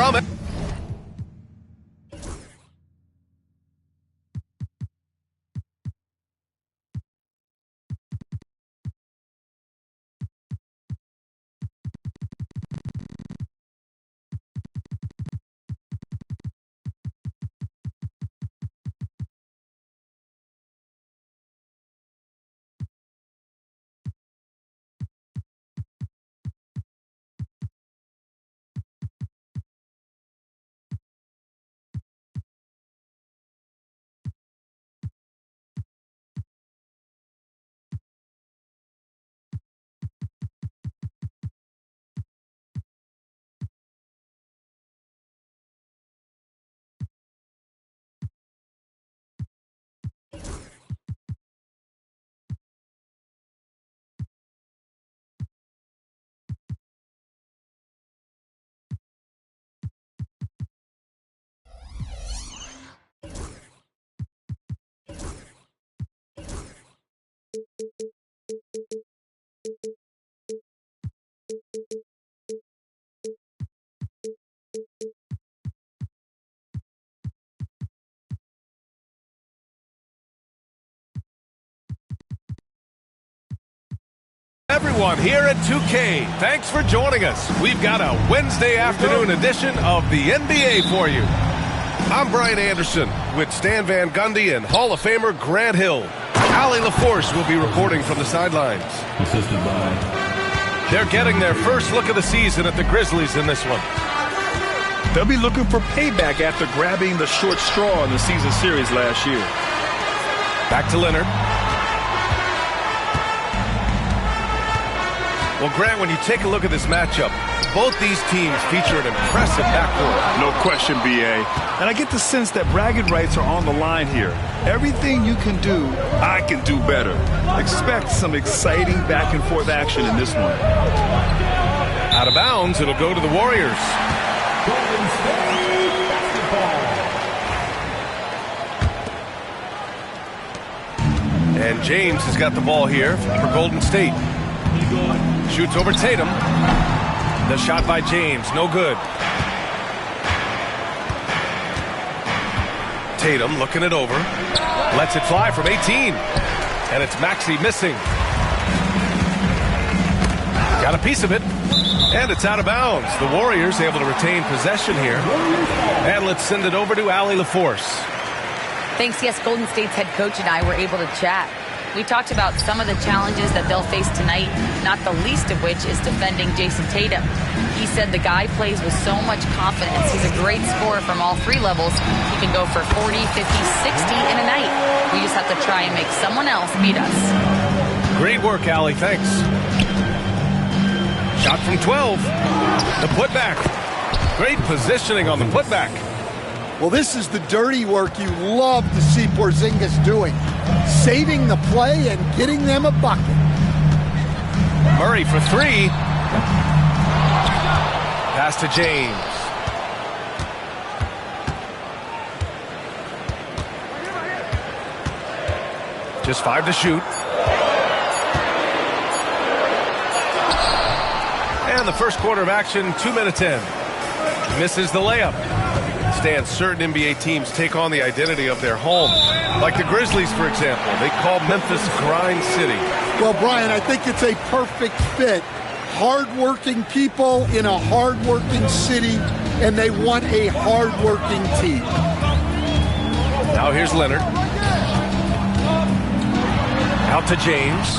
from it. Everyone here at 2K, thanks for joining us. We've got a Wednesday afternoon edition of the NBA for you. I'm Brian Anderson with Stan Van Gundy and Hall of Famer Grant Hill. Allie LaForce will be reporting from the sidelines. Assisted by. They're getting their first look of the season at the Grizzlies in this one. They'll be looking for payback after grabbing the short straw in the season series last year. Back to Leonard. Well, Grant, when you take a look at this matchup, both these teams feature an impressive backcourt. No question, B.A. And I get the sense that bragging rights are on the line here. Everything you can do, I can do better. Expect some exciting back-and-forth action in this one. Out of bounds, it'll go to the Warriors. And James has got the ball here for Golden State. Shoots over Tatum. The shot by James, no good. Tatum looking it over. Lets it fly from 18. And it's Maxey missing. Got a piece of it. And it's out of bounds. The Warriors able to retain possession here. And let's send it over to Allie LaForce. Thanks. Yes, Golden State's head coach and I were able to chat. We talked about some of the challenges that they'll face tonight, not the least of which is defending Jason Tatum. He said the guy plays with so much confidence. He's a great scorer from all three levels. He can go for 40, 50, 60 in a night. We just have to try and make someone else beat us. Great work, Allie. Thanks. Shot from 12. The putback. Great positioning on the putback. Well, this is the dirty work you love to see Porzingis doing. Saving the play and getting them a bucket. Murray for three. Pass to James. Just 5 to shoot. And the first quarter of action, 2 minutes in. Misses the layup. Stan, certain NBA teams take on the identity of their home. Like the Grizzlies, for example. They call Memphis Grind City. Well, Brian, I think it's a perfect fit. Hard-working people in a hard-working city, and they want a hard-working team. Now here's Leonard. Out to James.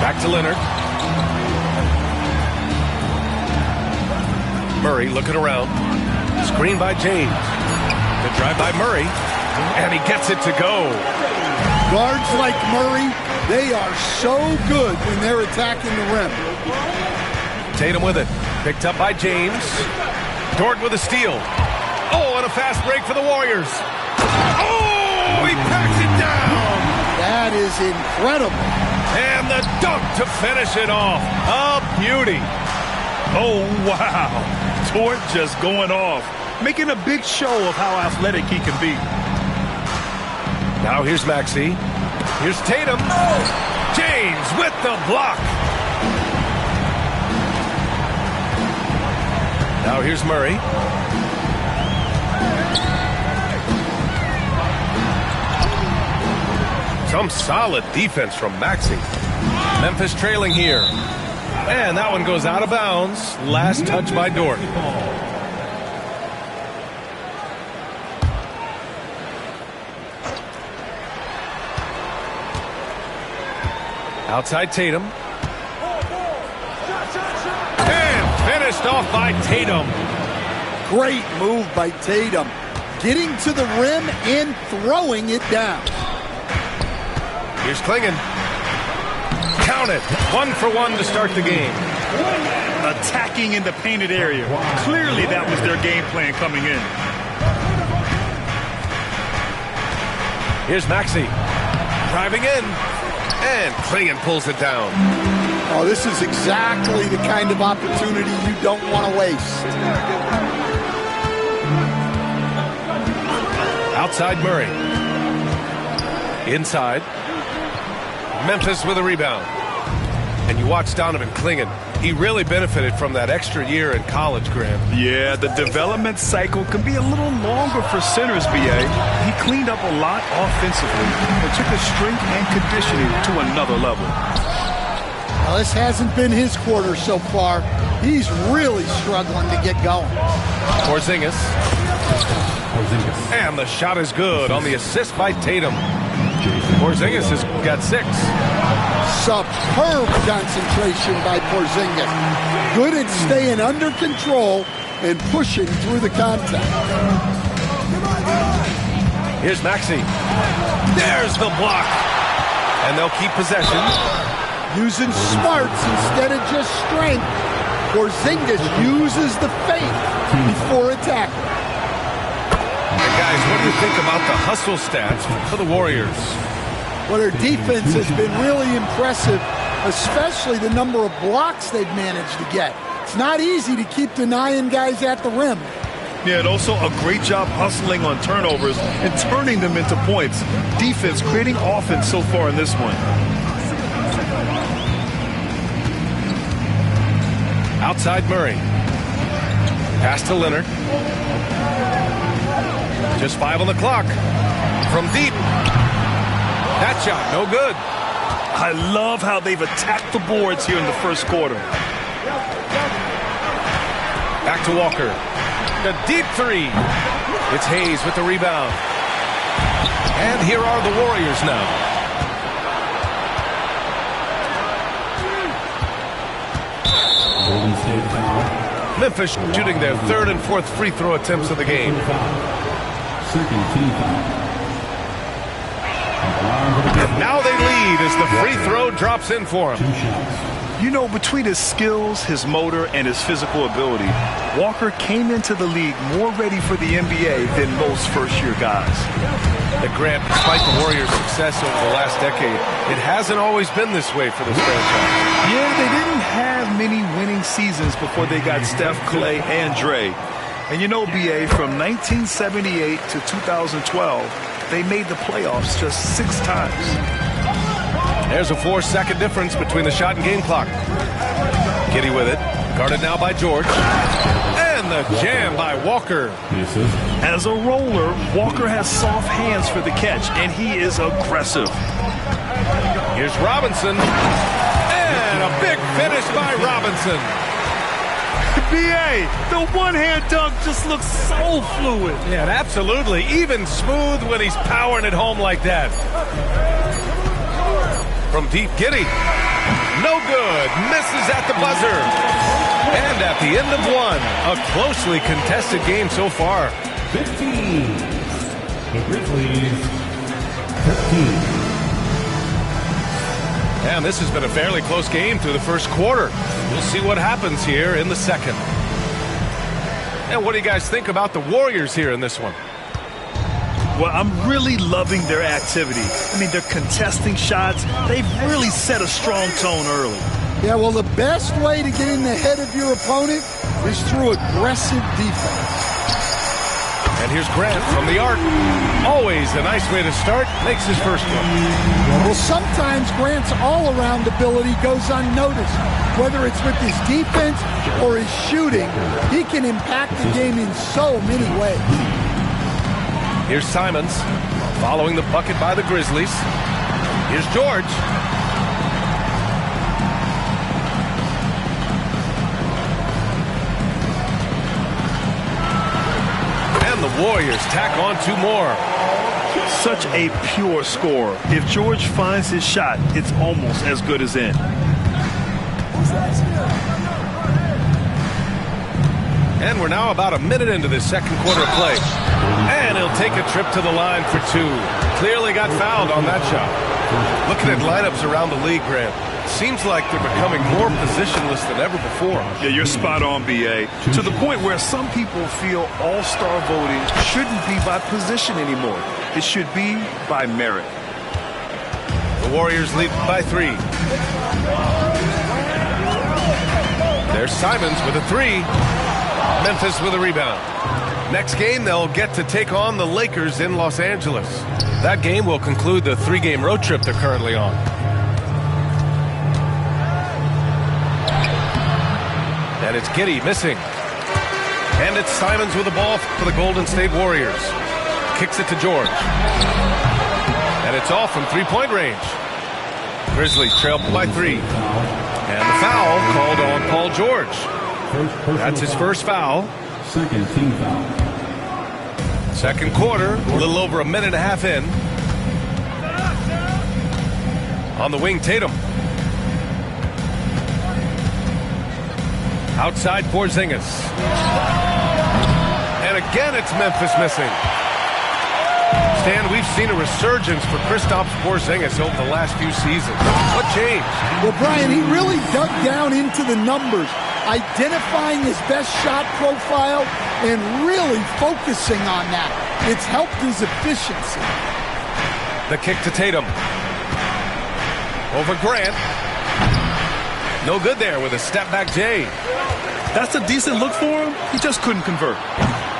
Back to Leonard. Murray looking around. Screen by James. The drive by Murray. And he gets it to go. Guards like Murray, they are so good when they're attacking the rim. Tatum with it. Picked up by James. Dort with a steal. Oh, and a fast break for the Warriors. Oh, he packs it down. That is incredible. And the dunk to finish it off. A beauty. Oh, wow. Dort just going off, making a big show of how athletic he can be. Now here's Maxey. Here's Tatum. James with the block. Now here's Murray. Some solid defense from Maxey. Memphis trailing here. And that one goes out of bounds. Last touch by Dort. Outside Tatum. And finished off by Tatum. Great move by Tatum. Getting to the rim and throwing it down. Here's Klingon. Count it. 1 for 1 to start the game. Attacking in the painted area. Clearly that was their game plan coming in. Here's Maxey. Driving in. And Klingon pulls it down. Oh, this is exactly the kind of opportunity you don't want to waste. Outside Murray. Inside. Memphis with a rebound. And you watch Donovan Klingon. He really benefited from that extra year in college, Graham. Yeah, the development cycle can be a little longer for centers, B.A. He cleaned up a lot offensively and took his strength and conditioning to another level. Well, this hasn't been his quarter so far. He's really struggling to get going. Porzingis. And the shot is good on the assist by Tatum. Porzingis has got 6. Superb concentration by Porzingis. Good at staying under control and pushing through the contact. Here's Maxey. There's the block. And they'll keep possession. Using smarts instead of just strength, Porzingis uses the fake before attacking. And guys, what do you think about the hustle stats for the Warriors? Well, their defense has been really impressive, especially the number of blocks they've managed to get. It's not easy to keep denying guys at the rim. Yeah, and also a great job hustling on turnovers and turning them into points. Defense creating offense so far in this one. Outside Murray. Pass to Leonard. Just 5 on the clock. From deep. That shot, no good. I love how they've attacked the boards here in the first quarter. Back to Walker. The deep 3. It's Hayes with the rebound. And here are the Warriors now. Memphis shooting their 3rd and 4th free throw attempts of the game. And now they lead as the free throw drops in for him. You know, between his skills, his motor, and his physical ability, Walker came into the league more ready for the NBA than most first-year guys. The Grant, despite the Warriors' success over the last decade, it hasn't always been this way for this franchise. Yeah, they didn't have many winning seasons before they got Steph, Clay, and Dre. And you know, B.A., from 1978 to 2012, they made the playoffs just 6 times. There's a 4-second difference between the shot and game clock. Giddy with it. Guarded now by George. And the jam by Walker. As a roller, Walker has soft hands for the catch, and he is aggressive. Here's Robinson. And a big finish by Robinson. B.A., the one-hand dunk just looks so fluid. Yeah, absolutely. Even smooth when he's powering it home like that. From deep, Giddy. No good. Misses at the buzzer. And at the end of 1, a closely contested game so far. 15. The Grizzlies, 13. And this has been a fairly close game through the first quarter. We'll see what happens here in the second. And what do you guys think about the Warriors here in this one? Well, I'm really loving their activity. I mean, they're contesting shots. They've really set a strong tone early. Yeah, well, the best way to get in the head of your opponent is through aggressive defense. And here's Grant from the arc. Always a nice way to start. Makes his first one. Well, sometimes Grant's all-around ability goes unnoticed. Whether it's with his defense or his shooting, he can impact the game in so many ways. Here's Simons following the bucket by the Grizzlies. Here's George. And the Warriors tack on 2 more. Such a pure scorer. If George finds his shot, it's almost as good as in. And we're now about a minute into this second quarter of play. And he'll take a trip to the line for 2. Clearly got fouled on that shot. Looking at lineups around the league, Grant, seems like they're becoming more positionless than ever before. Yeah, you're spot on, B.A. To the point where some people feel all-star voting shouldn't be by position anymore. It should be by merit. The Warriors lead by 3. There's Simons with a 3. Memphis with a rebound. Next game, they'll get to take on the Lakers in Los Angeles. That game will conclude the 3-game road trip they're currently on. And it's Giddey missing. And it's Simons with the ball for the Golden State Warriors. Kicks it to George. And it's off from 3-point range. Grizzlies trail by 3. And the foul called on Paul George. That's his first foul. Second team foul. Second quarter, a little over a minute and a half in. On the wing, Tatum. Outside, Porzingis. And again, it's Memphis missing. Stan, we've seen a resurgence for Kristaps Porzingis over the last few seasons. What changed? Well, Brian, he really dug down into the numbers, identifying his best shot profile and really focusing on that. It's helped his efficiency. The kick to Tatum. Over Grant. No good there with a step-back J. That's a decent look for him. He just couldn't convert.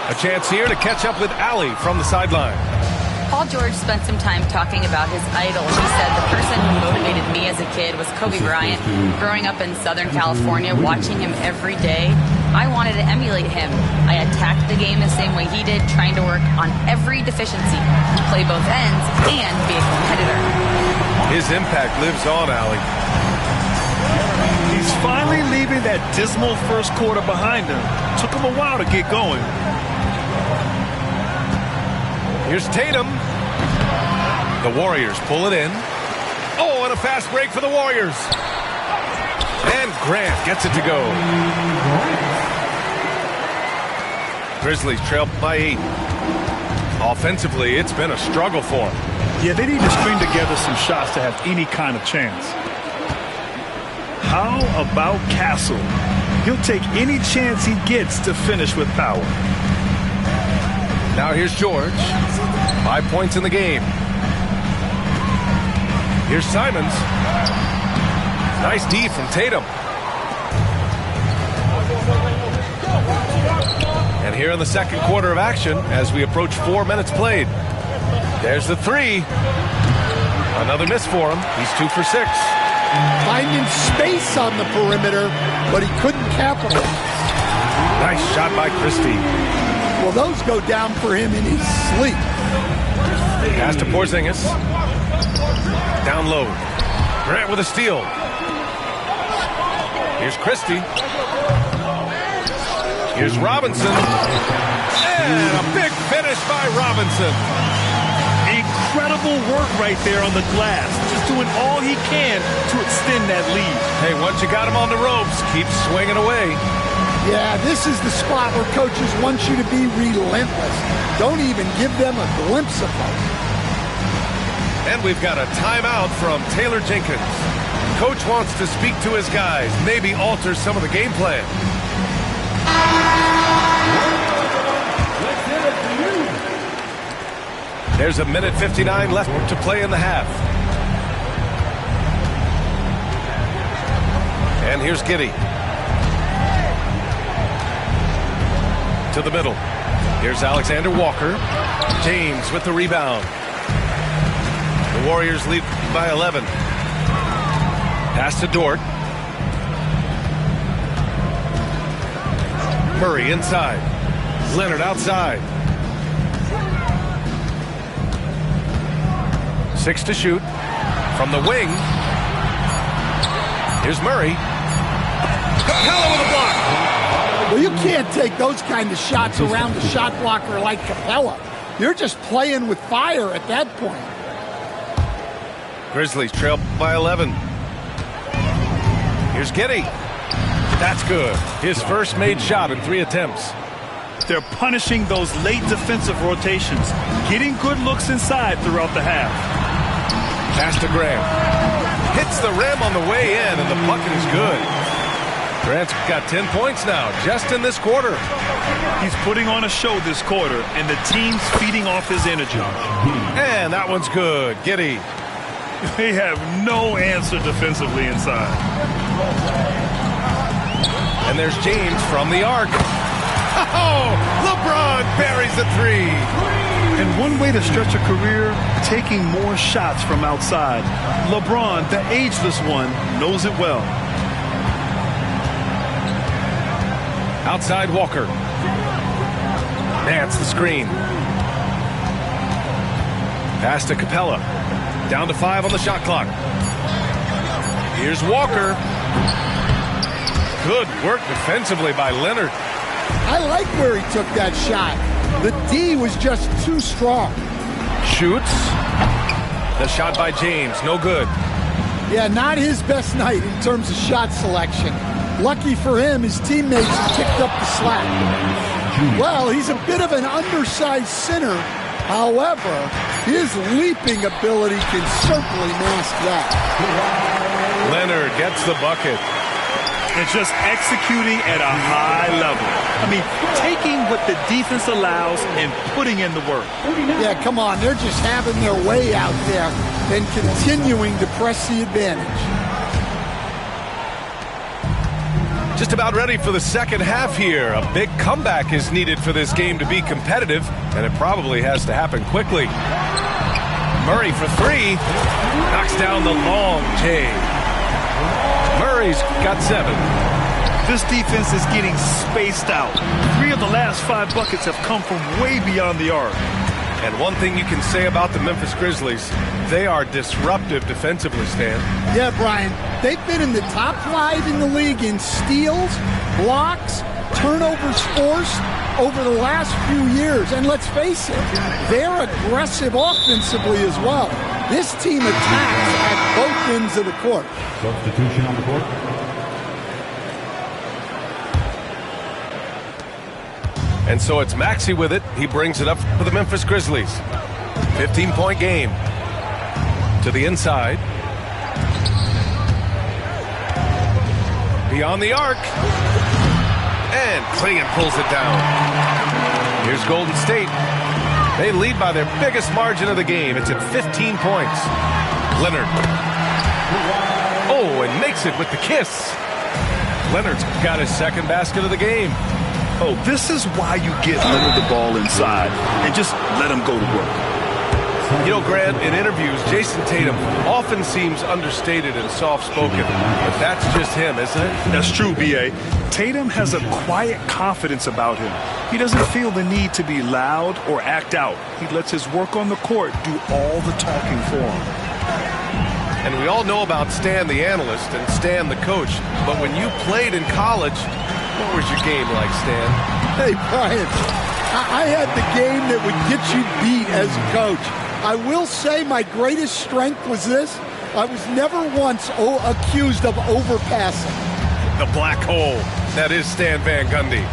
A chance here to catch up with Allie from the sideline. Paul George spent some time talking about his idol. He said, the person who motivated me as a kid was Kobe Bryant. Growing up in Southern California, watching him every day, I wanted to emulate him. I attacked the game the same way he did, trying to work on every deficiency, play both ends, and be a competitor. His impact lives on, Allie. He's finally leaving that dismal first quarter behind him. Took him a while to get going. Here's Tatum. The Warriors pull it in. Oh, and a fast break for the Warriors. And Grant gets it to go. Grizzlies trail by 8. Offensively, it's been a struggle for them. Yeah, they need to string together some shots to have any kind of chance. How about Castle? He'll take any chance he gets to finish with power. Now here's George. 5 points in the game. Here's Simons. Nice D from Tatum. And here in the second quarter of action, as we approach 4 minutes played. There's the 3. Another miss for him. He's 2 for 6. Finding space on the perimeter, but he couldn't capitalize. Nice shot by Christie. Well, those go down for him in his sleep. Pass to Porzingis. Down low. Grant with a steal. Here's Christie. Here's Robinson. And a big finish by Robinson. Incredible work right there on the glass. Just doing all he can to extend that lead. Hey, once you got him on the ropes, keep swinging away. Yeah, this is the spot where coaches want you to be relentless. Don't even give them a glimpse of hope. And we've got a timeout from Taylor Jenkins. Coach wants to speak to his guys, maybe alter some of the game plan. There's a minute 59 left to play in the half. And here's Giddey. To the middle. Here's Alexander Walker. James with the rebound. The Warriors lead by 11. Pass to Dort. Murray inside. Leonard outside. 6 to shoot. From the wing. Here's Murray. Capella with a block. Well, you can't take those kind of shots around a shot blocker like Capella. You're just playing with fire at that point. Grizzlies trail by 11. Here's Giddey. That's good. His first made shot in 3 attempts. They're punishing those late defensive rotations, getting good looks inside throughout the half. Pass to Graham. Hits the rim on the way in, and the bucket is good. Grant's got 10 points now, just in this quarter. He's putting on a show this quarter, and the team's feeding off his energy. And that one's good. Giddey. They have no answer defensively inside. And there's James from the arc. Oh, LeBron buries a 3. And one way to stretch a career, taking more shots from outside. LeBron, the ageless one, knows it well. Outside Walker. Nance the screen. Pass to Capella. Down to 5 on the shot clock. Here's Walker. Good work defensively by Leonard. I like where he took that shot. The D was just too strong. Shoots. The shot by James, no good. Yeah, not his best night in terms of shot selection. Lucky for him, his teammates picked up the slack. Well, he's a bit of an undersized center. However, his leaping ability can certainly mask that. Leonard gets the bucket. It's just executing at a high level. I mean, taking what the defense allows and putting in the work. Yeah, come on. They're just having their way out there and continuing to press the advantage. Just about ready for the second half here. A big comeback is needed for this game to be competitive, and it probably has to happen quickly. Murray for 3. Knocks down the long J. Murray's got 7. This defense is getting spaced out. 3 of the last 5 buckets have come from way beyond the arc. And one thing you can say about the Memphis Grizzlies, they are disruptive defensively, Stan. Yeah, Brian. They've been in the top 5 in the league in steals, blocks, turnovers forced over the last few years. And let's face it, they're aggressive offensively as well. This team attacks at both ends of the court. Substitution on the court. And so it's Maxey with it. He brings it up for the Memphis Grizzlies. 15-point game. To the inside. Beyond the arc. And Clingan pulls it down. Here's Golden State. They lead by their biggest margin of the game. It's at 15 points. Leonard. Oh, and makes it with the kiss. Leonard's got his second basket of the game. Oh, this is why you get Leonard the ball inside and just let him go to work. You know, Grant, in interviews, Jason Tatum often seems understated and soft-spoken, but that's just him, isn't it? That's true, B.A. Tatum has a quiet confidence about him. He doesn't feel the need to be loud or act out. He lets his work on the court do all the talking for him. And we all know about Stan the analyst and Stan the coach, but when you played in college, what was your game like, Stan? Hey, Brian, I had the game that would get you beat as a coach. I will say my greatest strength was this. I was never once accused of overpassing. The black hole. That is Stan Van Gundy.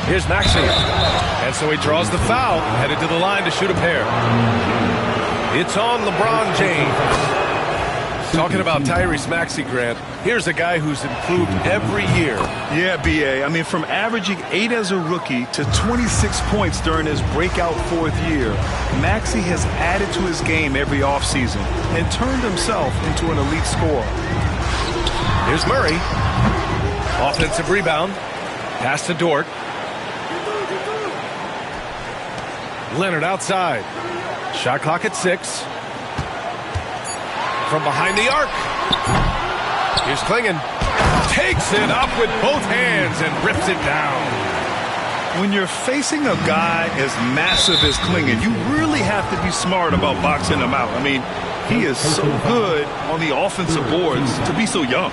Here's Maxey. And so he draws the foul, headed to the line to shoot a pair. It's on LeBron James. Talking about Tyrese Maxey, Grant, here's a guy who's improved every year. Yeah, B.A. I mean, from averaging 8 as a rookie to 26 points during his breakout 4th year, Maxey has added to his game every offseason and turned himself into an elite scorer. Here's Murray. Offensive rebound. Pass to Dort. Leonard outside. Shot clock at 6. From behind the arc. Here's Clingan. takes it up with both hands and rips it down. When you're facing a guy as massive as Klingon, you really have to be smart about boxing him out. I mean, he is so good on the offensive boards to be so young.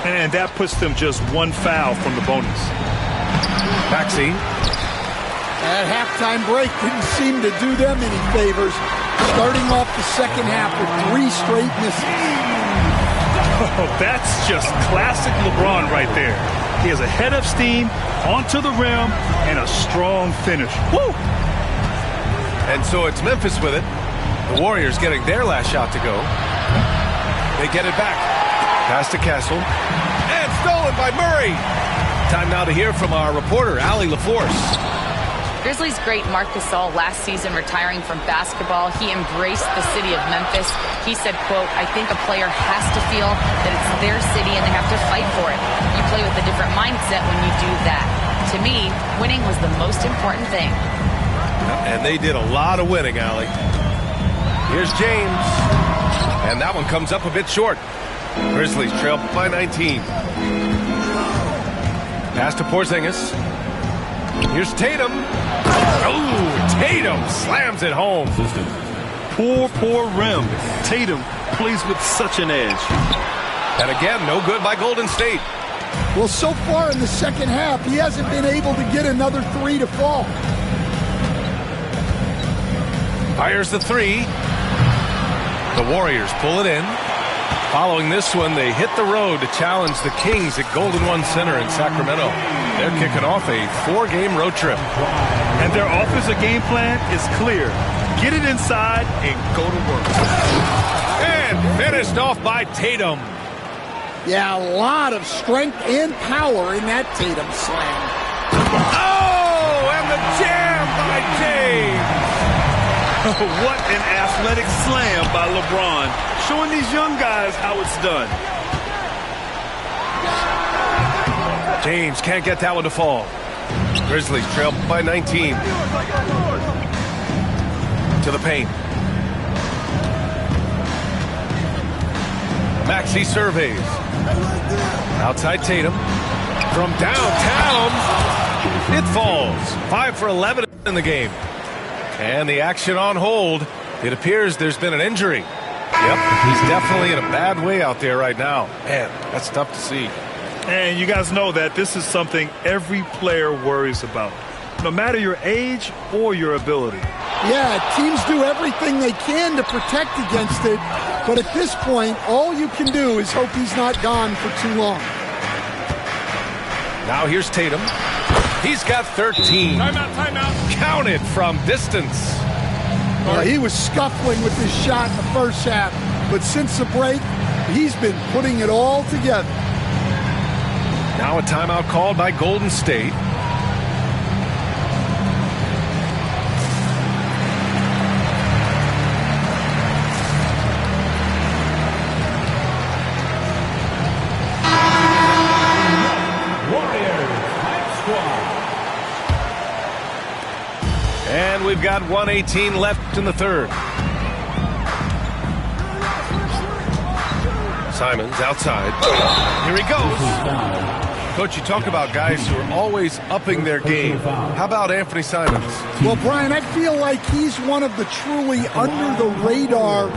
And that puts them just one foul from the bonus. Maxey. That halftime break didn't seem to do them any favors. Starting off the second half with 3 straight misses. Oh, that's just classic LeBron right there. He has a head of steam, onto the rim, and a strong finish. Woo! And so it's Memphis with it. The Warriors getting their last shot to go. They get it back. Pass to Castle. And stolen by Murray. Time now to hear from our reporter, Allie LaForce. Grizzlies great Marc Gasol last season retiring from basketball. He embraced the city of Memphis. He said, quote, I think a player has to feel that it's their city and they have to fight for it. You play with a different mindset when you do that. To me, winning was the most important thing. And they did a lot of winning, Allie. Here's James. And that one comes up a bit short. Grizzlies trail by 19. Pass to Porzingis. Here's Tatum. Oh, Tatum slams it home. Poor rim. Tatum plays with such an edge. And again, no good by Golden State. Well, so far in the second half, he hasn't been able to get another 3 to fall. Fires the 3. The Warriors pull it in. Following this one, they hit the road to challenge the Kings at Golden One Center in Sacramento. They're kicking off a 4-game road trip. And their offensive game plan is clear. Get it inside and go to work. And finished off by Tatum. Yeah, a lot of strength and power in that Tatum slam. Oh, and the jam by James. What an athletic slam by LeBron, showing these young guys how it's done. James can't get that one to fall. Grizzlies trail by 19. To the paint. Maxey surveys. Outside Tatum. From downtown, it falls. 5 for 11 in the game. And the action on hold. It appears there's been an injury. Yep, he's definitely in a bad way out there right now. Man, that's tough to see. And you guys know that this is something every player worries about, no matter your age or your ability. Yeah, teams do everything they can to protect against it, but at this point, all you can do is hope he's not gone for too long. Now here's Tatum. He's got 13. Timeout. Counted from distance. He was scuffling with his shot in the first half, but since the break, he's been putting it all together. Now a timeout called by Golden State. And we've got 1:18 left in the third. Simons outside. Here he goes. Coach, you talk about guys who are always upping their game. How about Anthony Simons? Well, Brian, I feel like he's one of the truly under-the-radar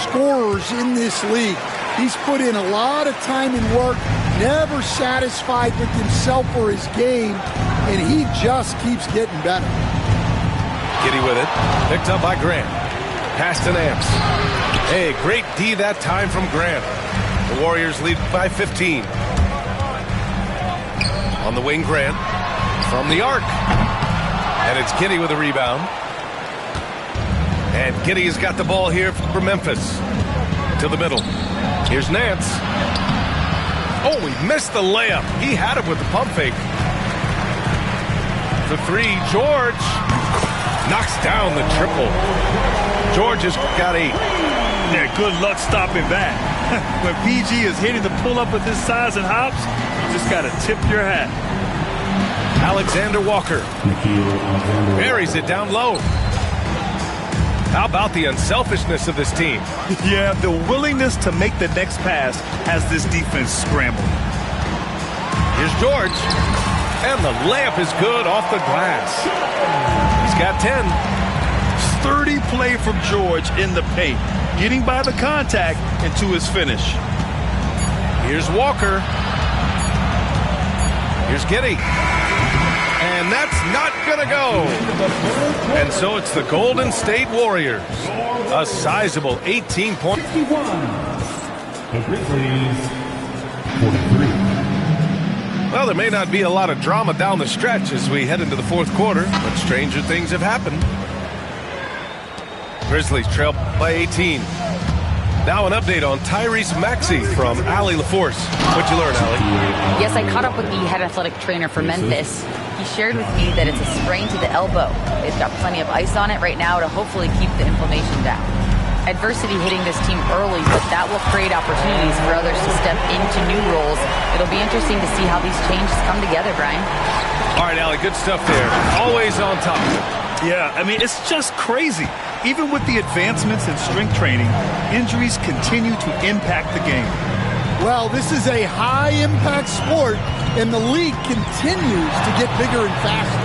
scorers in this league. He's put in a lot of time and work, never satisfied with himself or his game, and he just keeps getting better. Giddy with it. Picked up by Grant. Pass to Nance. Hey, great D that time from Grant. The Warriors lead by 15. On the wing, Grant. From the arc. And it's Giddy with a rebound. And Giddy has got the ball here for Memphis. To the middle. Here's Nance. Oh, he missed the layup. He had it with the pump fake. The 3, George. Knocks down the triple. George has got 8. Yeah, good luck stopping that. When PG is hitting the pull-up with his size and hops, you just got to tip your hat. Alexander Walker buries it down low. How about the unselfishness of this team? Yeah, the willingness to make the next pass has this defense scrambling. Here's George. And the layup is good off the glass. He's got 10. Sturdy play from George in the paint, getting by the contact and to his finish. Here's Walker. Here's Giddey. And that's not going to go. And so it's the Golden State Warriors. A sizable 18-point. 51. The Grizzlies, 43. Well, there may not be a lot of drama down the stretch as we head into the fourth quarter, but stranger things have happened. Grizzlies trail by 18. Now an update on Tyrese Maxey from Allie LaForce. What'd you learn, Allie? Yes, I caught up with the head athletic trainer for Memphis. He shared with me that it's a sprain to the elbow. They've got plenty of ice on it right now to hopefully keep the inflammation down. Adversity hitting this team early, but that will create opportunities for others to step into new roles. It'll be interesting to see how these changes come together, Brian. All right, Allie, good stuff there. Always on top of it. Yeah, I mean, it's just crazy. Even with the advancements in strength training, injuries continue to impact the game. Well, this is a high-impact sport, and the league continues to get bigger and faster.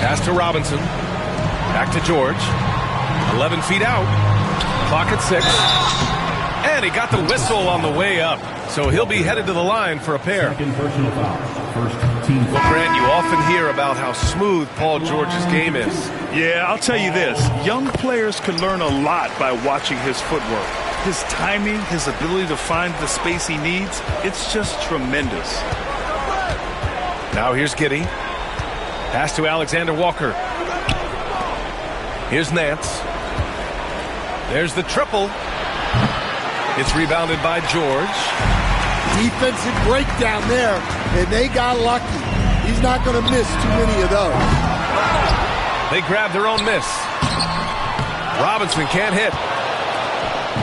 Pass to Robinson. Back to George. 11 feet out. Clock at 6. And he got the whistle on the way up. So he'll be headed to the line for a pair. Second personal foul. First team. Well, Grant, you often hear about how smooth Paul George's game is. Yeah, I'll tell you this. Young players can learn a lot by watching his footwork. His timing, his ability to find the space he needs, it's just tremendous. Now here's Giddey. Pass to Alexander Walker. Here's Nance. There's the triple. It's rebounded by George. Defensive breakdown there, and they got lucky. He's not going to miss too many of those. They grab their own miss. Robinson can't hit.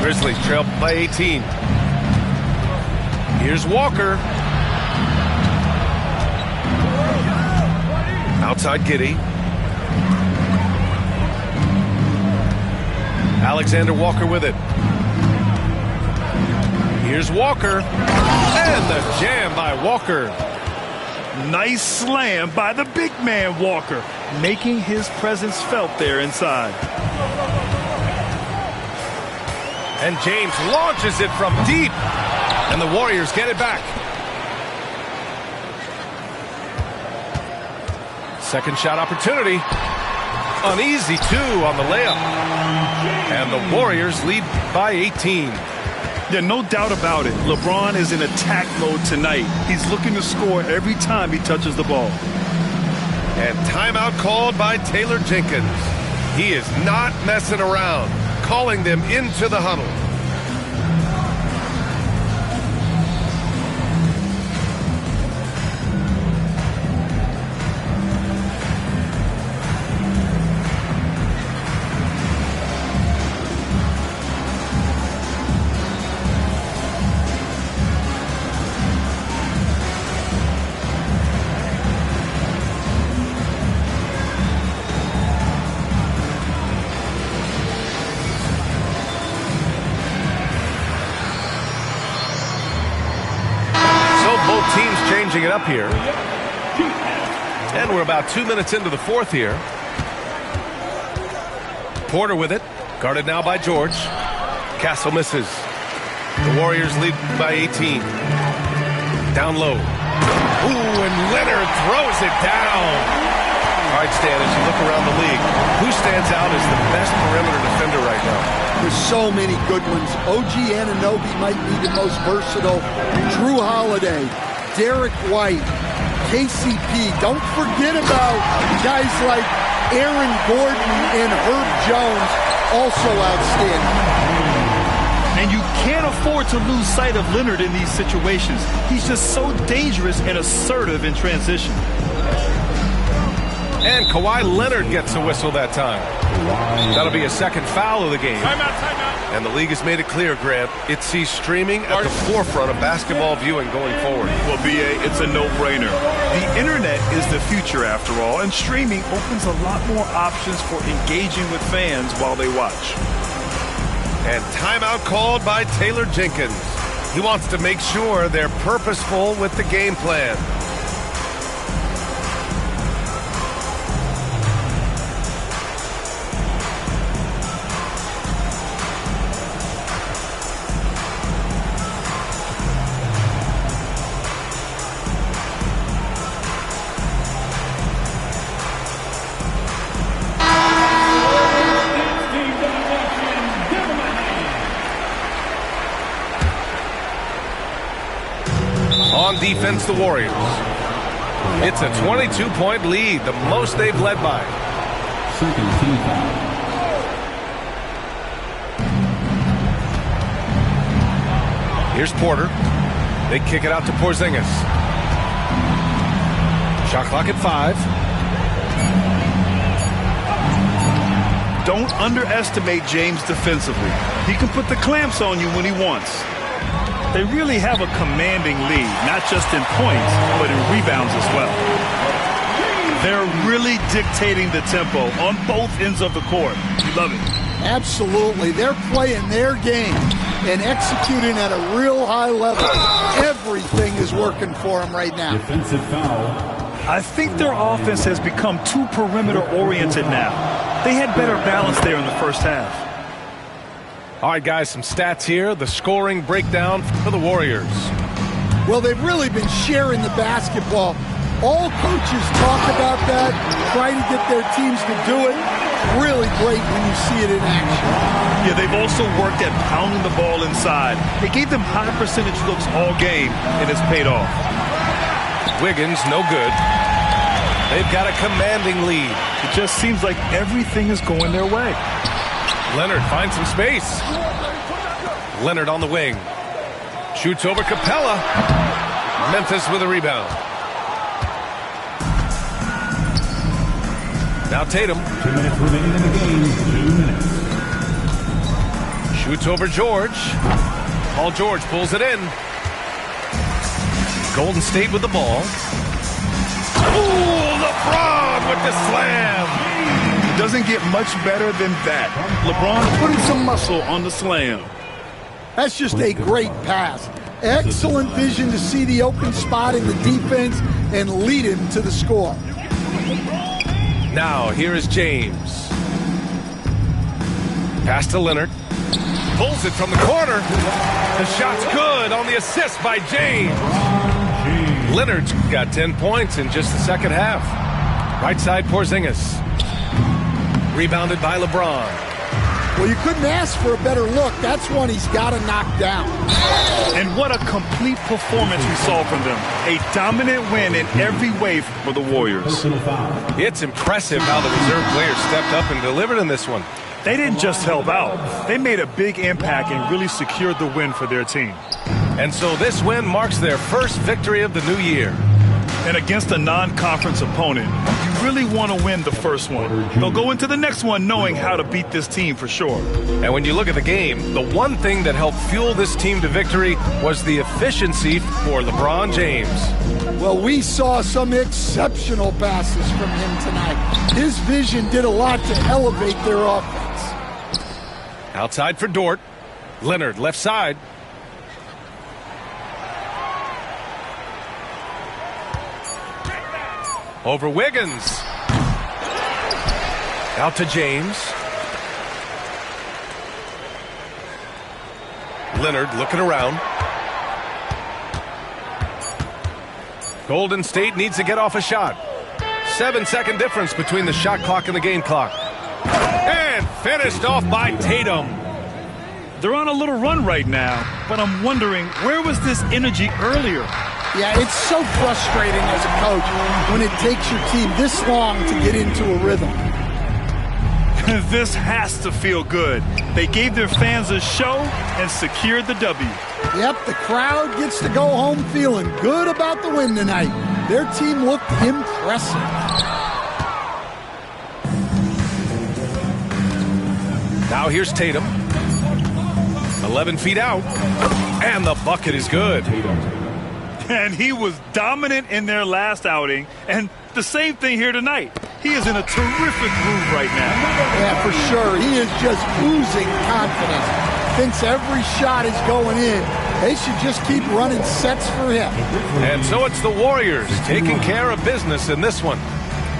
Grizzlies trail by 18. Here's Walker. Outside Giddey. Alexander Walker with it. Here's Walker. And the jam by Walker. Nice slam by the big man Walker, making his presence felt there inside. And James launches it from deep. And the Warriors get it back. Second shot opportunity. An easy 2 on the layup. And the Warriors lead by 18. Yeah, no doubt about it. LeBron is in attack mode tonight. He's looking to score every time he touches the ball. And timeout called by Taylor Jenkins. He is not messing around, calling them into the huddle. Changing it up here. And we're about 2 minutes into the fourth here. Porter with it. Guarded now by George. Castle misses. The Warriors lead by 18. Down low. Ooh, and Leonard throws it down. All right, Stan, as you look around the league, who stands out as the best perimeter defender right now? There's so many good ones. OG Anunoby might be the most versatile. Drew Holiday. Derek White, KCP. Don't forget about guys like Aaron Gordon and Herb Jones, also outstanding. And you can't afford to lose sight of Leonard in these situations. He's just so dangerous and assertive in transition. And Kawhi Leonard gets a whistle that time. That'll be a second foul of the game. Timeout. And the league has made it clear, Grant, it sees streaming at the forefront of basketball viewing going forward. Well, BA, it's a no-brainer. The internet is the future, after all, and streaming opens a lot more options for engaging with fans while they watch. And timeout called by Taylor Jenkins. He wants to make sure they're purposeful with the game plan. On defense, the Warriors. It's a 22-point lead, the most they've led by. Second team foul. Here's Porter. They kick it out to Porzingis. Shot clock at 5. Don't underestimate James defensively. He can put the clamps on you when he wants. They really have a commanding lead, not just in points, but in rebounds as well. They're really dictating the tempo on both ends of the court. You love it. Absolutely. They're playing their game and executing at a real high level. Everything is working for them right now. Defensive foul. I think their offense has become too perimeter-oriented now. They had better balance there in the first half. All right, guys, some stats here. The scoring breakdown for the Warriors. Well, they've really been sharing the basketball. All coaches talk about that, trying to get their teams to do it. Really great when you see it in action. Yeah, they've also worked at pounding the ball inside. It gave them high percentage looks all game, and it's paid off. Wiggins, no good. They've got a commanding lead. It just seems like everything is going their way. Leonard finds some space. Leonard on the wing. Shoots over Capella. Memphis with a rebound. Now Tatum. 2 minutes remaining in the game. 2 minutes. Shoots over George. Paul George pulls it in. Golden State with the ball. Ooh, LeBron with the slam. It doesn't get much better than that. LeBron putting some muscle on the slam. That's just a great pass. Excellent vision to see the open spot in the defense and lead him to the score. Now, here is James. Pass to Leonard. Pulls it from the corner. The shot's good on the assist by James. Leonard's got 10 points in just the second half. Right side, Porzingis. Rebounded by LeBron. Well, you couldn't ask for a better look. That's one he's got to knock down. And what a complete performance we saw from them. A dominant win in every way for the Warriors. It's impressive how the reserve players stepped up and delivered in this one. They didn't just help out. They made a big impact and really secured the win for their team. And so this win marks their first victory of the new year. And against a non-conference opponent, you really want to win the first one. They'll go into the next one knowing how to beat this team for sure. And when you look at the game, the one thing that helped fuel this team to victory was the efficiency for LeBron James. Well, we saw some exceptional passes from him tonight. His vision did a lot to elevate their offense. Outside for Dort. Leonard, left side. Over Wiggins. Out to James. Leonard looking around. Golden State needs to get off a shot. 7-second difference between the shot clock and the game clock. And finished off by Tatum. They're on a little run right now, but I'm wondering, where was this energy earlier? Yeah, it's so frustrating as a coach when it takes your team this long to get into a rhythm. This has to feel good. They gave their fans a show and secured the W. Yep, the crowd gets to go home feeling good about the win tonight. Their team looked impressive. Now here's Tatum. 11 feet out. And the bucket is good. And he was dominant in their last outing. And the same thing here tonight. He is in a terrific groove right now. Yeah, for sure. He is just oozing confidence. Thinks every shot is going in. They should just keep running sets for him. And so it's the Warriors taking care of business in this one.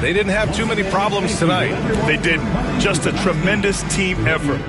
They didn't have too many problems tonight. They didn't. Just a tremendous team effort.